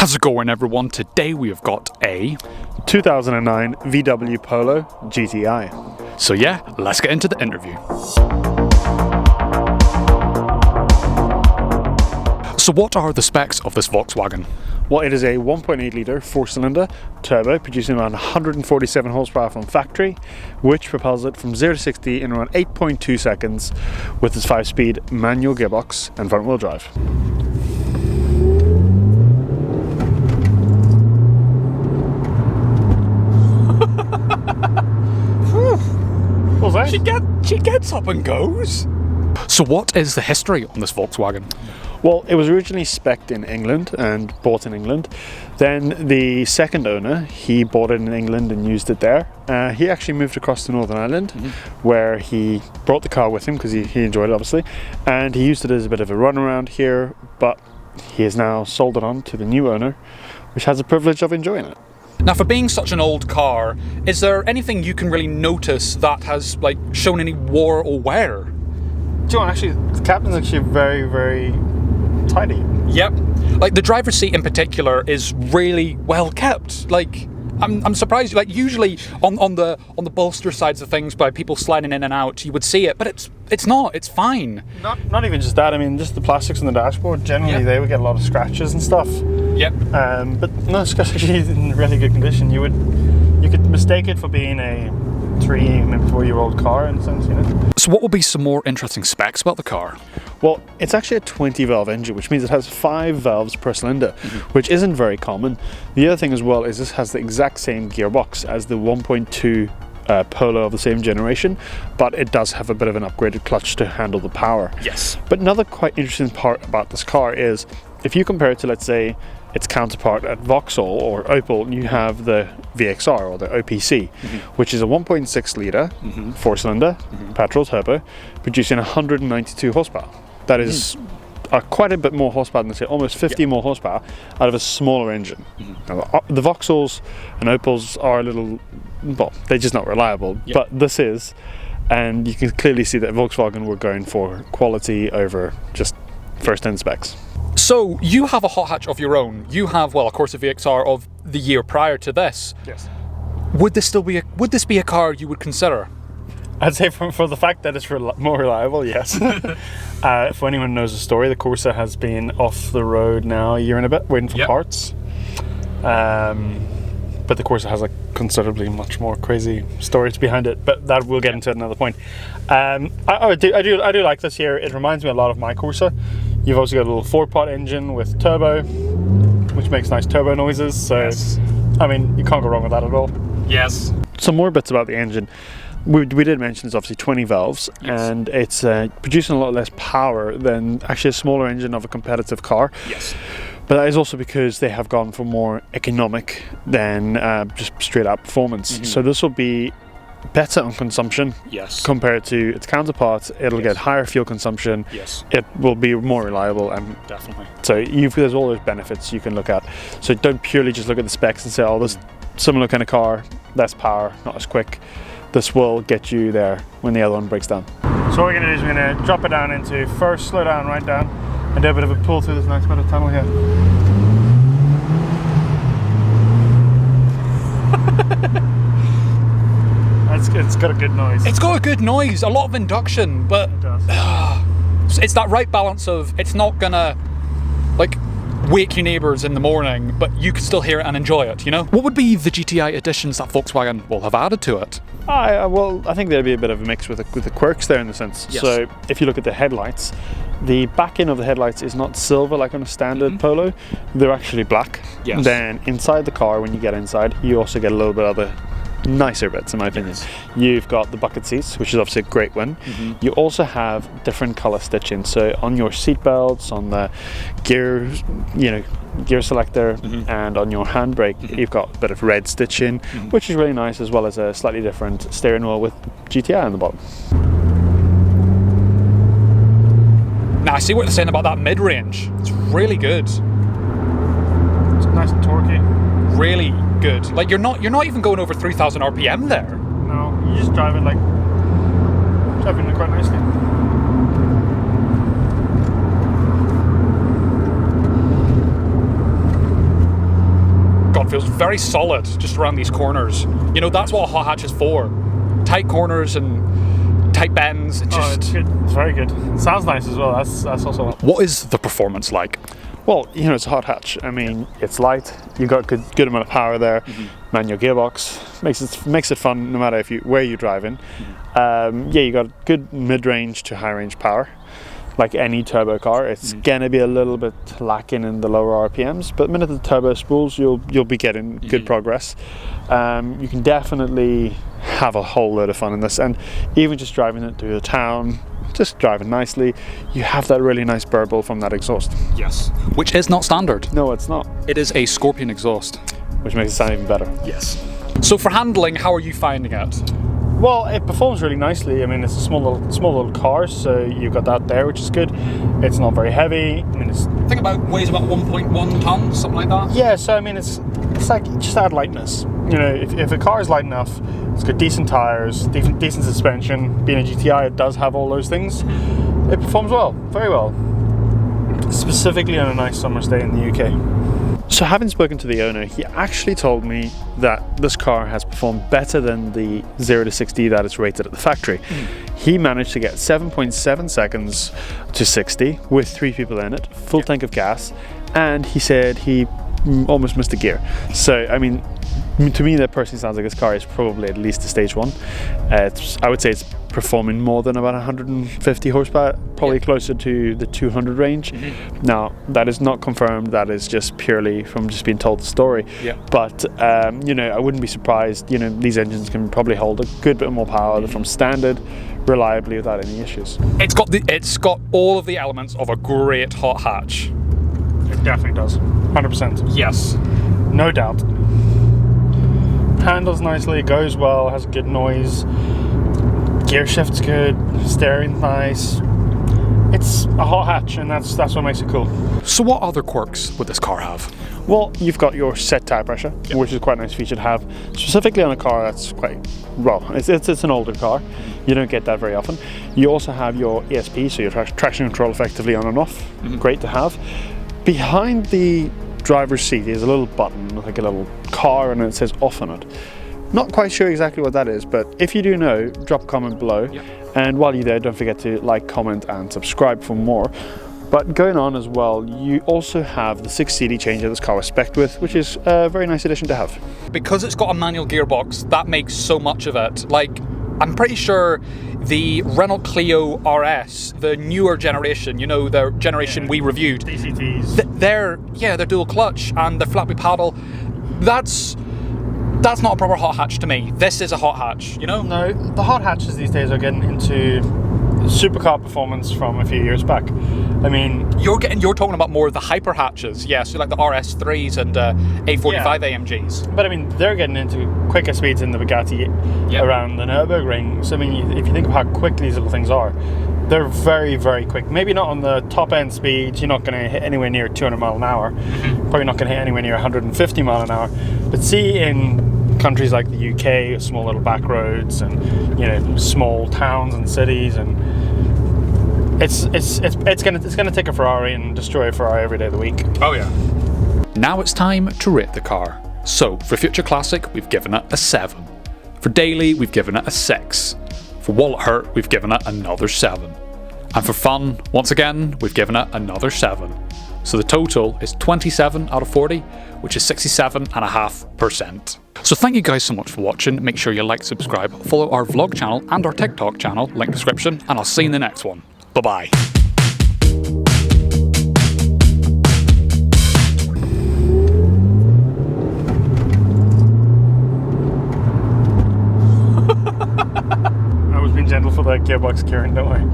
How's it going, everyone? Today we have got a 2009 VW Polo GTI. So yeah, let's get into the interview. So what are the specs of this Volkswagen? Well, it is a 1.8 litre 4-cylinder turbo producing around 147 horsepower from factory, which propels it from 0 to 60 in around 8.2 seconds with its 5-speed manual gearbox and front-wheel drive. What was that? She gets up and goes. So what is the history on this Volkswagen? Well, it was originally spec'd in England and bought in England. Then the second owner, he bought it in England and used it there. He actually moved across to Northern Ireland, where he brought the car with him because he enjoyed it, obviously. And he used it as a bit of a run around here, but he has now sold it on to the new owner, which has the privilege of enjoying it. Now, for being such an old car, is there anything you can really notice that has shown any wear or wear? John, actually, the cabin's actually very, very tidy. Yep. The driver's seat in particular is really well kept. I'm surprised. Usually on the bolster sides of things, by people sliding in and out, you would see it, but it's not. It's fine. Not even just that. I mean, just the plastics on the dashboard. Generally, they would get a lot of scratches and stuff. Yep. But no, it's actually in really good condition. You could mistake it for being a 3, maybe 4-year-old car in a sense, you know. So what would be some more interesting specs about the car? Well, it's actually a 20-valve engine, which means it has 5 valves per cylinder, which isn't very common. The other thing as well is this has the exact same gearbox as the 1.2 Polo of the same generation, but it does have a bit of an upgraded clutch to handle the power. Yes. But another quite interesting part about this car is, if you compare it to, let's say, its counterpart at Vauxhall or Opel, you have the VXR or the OPC, which is a 1.6 litre 4-cylinder petrol turbo producing 192 horsepower. That is quite a bit more horsepower than, say, almost 50 more horsepower out of a smaller engine. Now, the Vauxhalls and Opels are a little, well, they're just not reliable, but this is, and you can clearly see that Volkswagen were going for quality over just first-end specs. So you have a hot hatch of your own. You have, well, of course, a VXR of the year prior to this. Yes. Would this be a car you would consider? I'd say for the fact that it's more reliable, yes. For anyone knows the story, the Corsa has been off the road now a year and a bit, waiting for parts. But the Corsa has considerably much more crazy stories behind it. But that we'll get into at another point. I do like this here. It reminds me a lot of my Corsa. You've also got a little 4-pot engine with turbo, which makes nice turbo noises. So, I mean, you can't go wrong with that at all. Yes. Some more bits about the engine. We did mention it's obviously 20 valves, and it's producing a lot less power than actually a smaller engine of a competitive car. Yes. But that is also because they have gone for more economic than just straight up performance. So this will be better on consumption compared to its counterparts. It'll get higher fuel consumption. Yes. It will be more reliable, and Definitely. so there's all those benefits you can look at. So don't purely just look at the specs and say, oh, this similar kind of car, less power, not as quick. This will get you there when the other one breaks down. So what we're going to do is we're going to drop it down into first, slow down, right down, and do a bit of a pull through this nice bit of tunnel here. It's got a good noise. It's got a good noise, a lot of induction, but It does. it's that right balance of, it's not gonna wake your neighbours in the morning, but you can still hear it and enjoy it, you know? What would be the GTI additions that Volkswagen will have added to it? Well, I think there'd be a bit of a mix with the Quirks there in the sense. Yes. So if you look at the headlights, the back end of the headlights is not silver like on a standard Polo. They're actually black. Yes. Then inside the car, when you get inside, you also get a little bit of the nicer bits, in my opinion. You've got the bucket seats, which is obviously a great win. You also have different color stitching. So on your seat belts, on the gear, gear selector, and on your handbrake, you've got a bit of red stitching, which is really nice, as well as a slightly different steering wheel with GTI on the bottom. Now I see what they're saying about that mid-range. It's really good. It's nice and torquey. Really good. You're not even going over 3,000 RPM there. No, you just drive it driving it quite nicely. God, feels very solid just around these corners. You know, that's what a hot hatch is for. Tight corners and tight bends. It's good. It's very good. It sounds nice as well. That's also. What is the performance like? Well, you know, it's a hot hatch. I mean, it's light. You got good amount of power there. Manual gearbox makes it fun no matter where you're driving. Yeah, you got good mid-range to high-range power. Like any turbo car, it's gonna be a little bit lacking in the lower RPMs, but the minute the turbo spools, you'll be getting good progress. You can definitely have a whole load of fun in this, and even just driving it through the town, just driving nicely, you have that really nice burble from that exhaust. Yes. Which is not standard. No, it's not. It is a Scorpion exhaust. Which makes it sound even better. Yes. So for handling, how are you finding it? Well, it performs really nicely. I mean, it's a small little car, so you've got that there, which is good. It's not very heavy. I mean, I think weighs about 1.1 tons, something like that. Yeah, so I mean, it's like just add lightness. You know, if a car is light enough, it's got decent tires, decent suspension. Being a GTI, it does have all those things. It performs well, very well. Specifically on a nice summer's day in the UK. So having spoken to the owner, he actually told me that this car has performed better than the 0 to 60 that it's rated at the factory. He managed to get 7.7 seconds to 60 with 3 people in it, full tank of gas, and he said he almost missed a gear. So, I mean, to me that personally sounds like this car is probably at least a stage 1. I would say it's performing more than about 150 horsepower, probably closer to the 200 range. Now, that is not confirmed, that is just purely from just being told the story. But, you know, I wouldn't be surprised, you know, these engines can probably hold a good bit more power from standard, reliably without any issues. It's got all of the elements of a great hot hatch. It definitely does, 100%. Yes. No doubt. Handles nicely, goes well, has a good noise. Gear shift's good, steering's nice. It's a hot hatch, and that's what makes it cool. So what other quirks would this car have? Well, you've got your set tire pressure, which is quite a nice feature to have, specifically on a car that's quite, well, it's an older car. You don't get that very often. You also have your ESP, so your traction control effectively on and off. Great to have. Behind the driver's seat is a little button, like a little car, and it says off on it. Not quite sure exactly what that is, but if you do know, drop a comment below. And while you're there, don't forget to like, comment, and subscribe for more. But going on as well, you also have the 6 CD changer this car was spec'd with, which is a very nice addition to have. Because it's got a manual gearbox, that makes so much of it. Like, I'm pretty sure the Renault Clio RS, the newer generation, you know, the generation we reviewed, DCTs. They're dual clutch and the flat wheel paddle. That's not a proper hot hatch to me. This is a hot hatch, you know? No, the hot hatches these days are getting into supercar performance from a few years back. I mean, you're talking about more of the hyper hatches, so like the RS3s and A45 AMGs. But I mean, they're getting into quicker speeds in the Bugatti around the Nürburgring. So I mean, if you think of how quick these little things are, they're very, very quick. Maybe not on the top end speeds. You're not going to hit anywhere near 200 mile an hour. Probably not going to hit anywhere near 150 mile an hour. But see, in countries like the UK, small little back roads, and you know, small towns and cities, and it's gonna take a Ferrari and destroy a Ferrari every day of the week. Oh yeah. Now it's time to rate the car. So for Future Classic, we've given it a 7. For Daily, we've given it a 6. For Wallet Hurt, we've given it another 7. And for Fun, once again, we've given it another 7. So the total is 27 out of 40, which is 67.5%. So thank you guys so much for watching. Make sure you like, subscribe, follow our vlog channel and our TikTok channel, link in the description, and I'll see you in the next one. Bye-bye. I was being gentle for the gearbox, Kieran, don't worry.